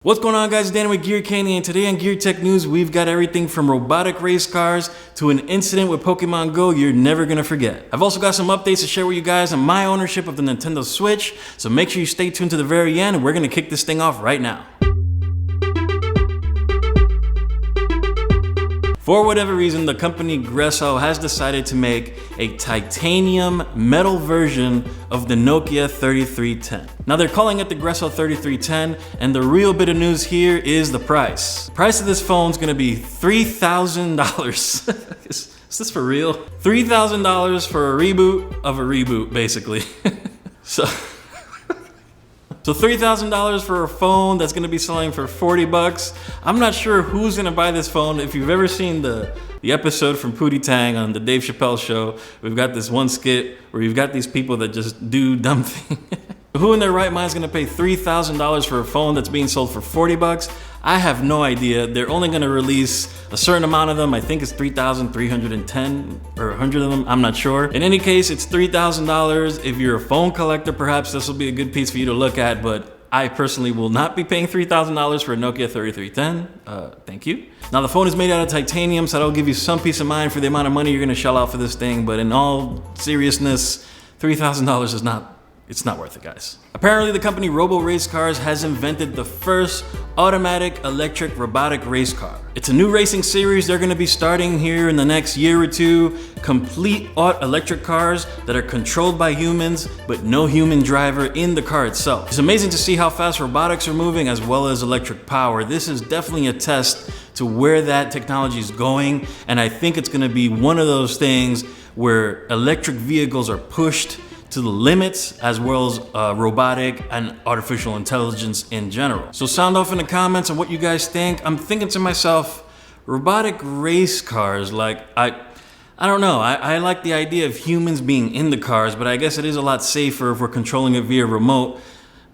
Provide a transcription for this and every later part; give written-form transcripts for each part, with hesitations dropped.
What's going on, guys? It's Danny with Gear Candy, and today on Gear Tech News, we've got everything from robotic race cars to an incident with Pokemon Go you're never gonna forget. I've also got some updates to share with you guys on my ownership of the Nintendo Switch, so make sure you stay tuned to the very end, and we're gonna kick this thing off right now. For whatever reason, the company Gresso has decided to make a titanium metal version of the Nokia 3310. Now they're calling it the Gresso 3310, and the real bit of news here is the price. The price of this phone is gonna be $3,000. Is this for real? $3,000 for a reboot of a reboot, basically. So $3,000 for a phone that's gonna be selling for 40 bucks. I'm not sure who's gonna buy this phone. If you've ever seen the episode from Pootie Tang on the Dave Chappelle show, we've got this one skit where you've got these people that just do dumb things. Who in their right mind is gonna pay $3,000 for a phone that's being sold for 40 bucks? I have no idea. They're only gonna release a certain amount of them. I think it's 3,310 or 100 of them, I'm not sure. In any case, it's $3,000. If you're a phone collector, perhaps this will be a good piece for you to look at, but I personally will not be paying $3,000 for a Nokia 3310. Thank you. Now the phone is made out of titanium, so that'll give you some peace of mind for the amount of money you're gonna shell out for this thing, but in all seriousness, $3,000 is it's not worth it, guys. Apparently, the company Robo Race Cars has invented the first automatic electric robotic race car. It's a new racing series they're gonna be starting here in the next year or two. Complete electric cars that are controlled by humans, but no human driver in the car itself. It's amazing to see how fast robotics are moving as well as electric power. This is definitely a test to where that technology is going, and I think it's gonna be one of those things where electric vehicles are pushed to the limits, as well as robotic and artificial intelligence in general. So sound off in the comments on what you guys think. I'm thinking to myself, robotic race cars, like, I don't know. I like the idea of humans being in the cars, but I guess it is a lot safer if we're controlling it via remote.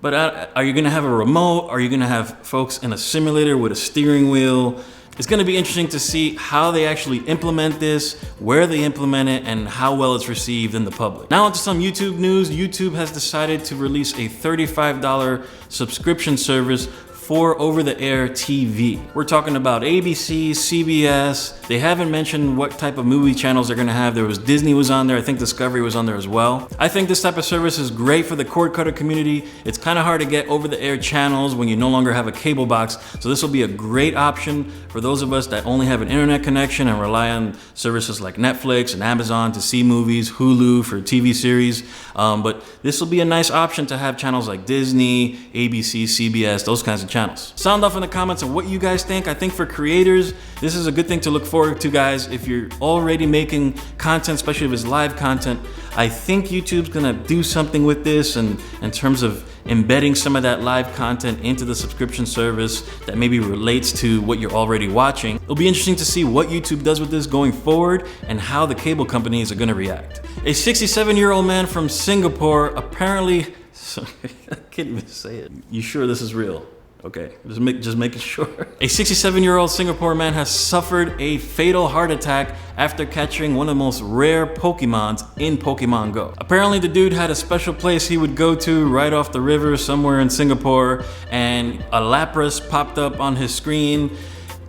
But are you gonna have a remote? Are you gonna have folks in a simulator with a steering wheel? It's gonna be interesting to see how they actually implement this, where they implement it, and how well it's received in the public. Now onto some YouTube news. YouTube has decided to release a $35 subscription service for over-the-air TV. We're talking about ABC, CBS. They haven't mentioned what type of movie channels they're gonna have. There was Disney was on there. I think Discovery was on there as well. I think this type of service is great for the cord cutter community. It's kind of hard to get over-the-air channels when you no longer have a cable box. So this will be a great option for those of us that only have an internet connection and rely on services like Netflix and Amazon to see movies, Hulu for TV series. But this will be a nice option to have channels like Disney, ABC, CBS, those kinds of channels. Sound off in the comments on what you guys think. I think for creators, this is a good thing to look forward to, guys. If you're already making content, especially if it's live content, I think YouTube's gonna do something with this, and in terms of embedding some of that live content into the subscription service that maybe relates to what you're already watching. It'll be interesting to see what YouTube does with this going forward and how the cable companies are gonna react. A 67-year-old man from Singapore apparently, I can't even say it. You sure this is real? Okay, just making sure. A 67-year-old Singapore man has suffered a fatal heart attack after catching one of the most rare Pokemons in Pokemon Go. Apparently the dude had a special place he would go to right off the river somewhere in Singapore, and a Lapras popped up on his screen,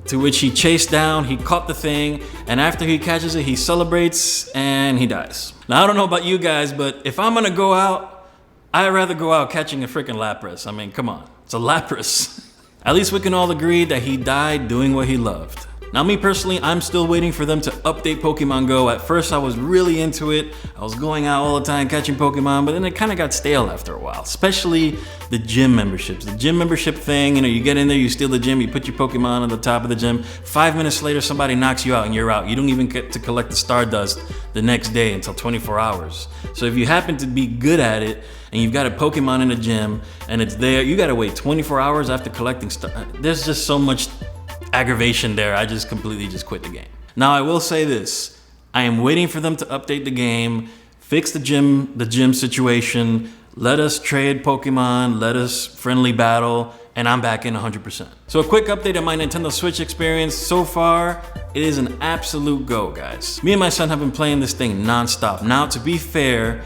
to which he chased down, he caught the thing, and after he catches it, he celebrates and he dies. Now I don't know about you guys, but if I'm gonna go out, I'd rather go out catching a freaking Lapras. I mean, come on. It's a Lapras. At least we can all agree that he died doing what he loved. Now me personally, I'm still waiting for them to update Pokemon Go. At first I was really into it. I was going out all the time catching Pokemon, but then it kind of got stale after a while, especially the gym memberships. The gym membership thing, you get in there, you steal the gym, you put your Pokemon on the top of the gym. 5 minutes later, somebody knocks you out and you're out. You don't even get to collect the Stardust the next day until 24 hours. So if you happen to be good at it and you've got a Pokemon in the gym and it's there, you gotta wait 24 hours after collecting There's just so much aggravation there. I just completely quit the game. Now I will say this, I am waiting for them to update the game, fix the gym situation, let us trade Pokemon, let us friendly battle, and I'm back in 100%. So a quick update on my Nintendo Switch experience. So far, it is an absolute go, guys. Me and my son have been playing this thing non-stop. Now, to be fair,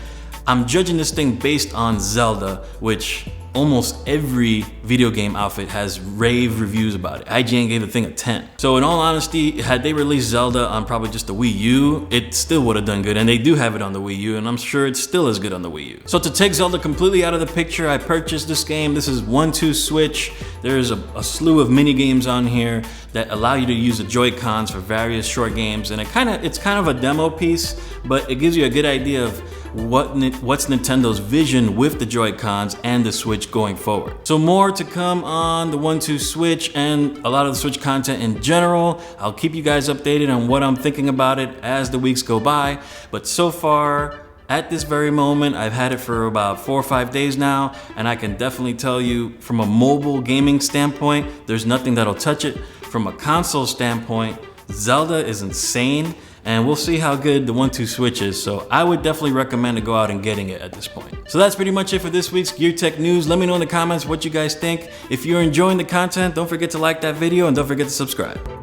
I'm judging this thing based on Zelda, which almost every video game outfit has rave reviews about it. IGN gave the thing a 10. So in all honesty, had they released Zelda on probably just the Wii U, it still would have done good, and they do have it on the Wii U, and I'm sure it's still as good on the Wii U. So to take Zelda completely out of the picture, I purchased this game. This is 1-2 Switch. There's a slew of mini games on here that allow you to use the Joy-Cons for various short games, and it's kind of a demo piece, but it gives you a good idea of what's Nintendo's vision with the Joy-Cons and the Switch going forward. So more to come on the 1-2 Switch and a lot of the Switch content in general. I'll keep you guys updated on what I'm thinking about it as the weeks go by, but so far, at this very moment, I've had it for about 4 or 5 days now, and I can definitely tell you from a mobile gaming standpoint, there's nothing that'll touch it. From a console standpoint, Zelda is insane, and we'll see how good the 1-2 Switch is, so I would definitely recommend to go out and getting it at this point. So that's pretty much it for this week's Gear Tech News. Let me know in the comments what you guys think. If you're enjoying the content, don't forget to like that video and don't forget to subscribe.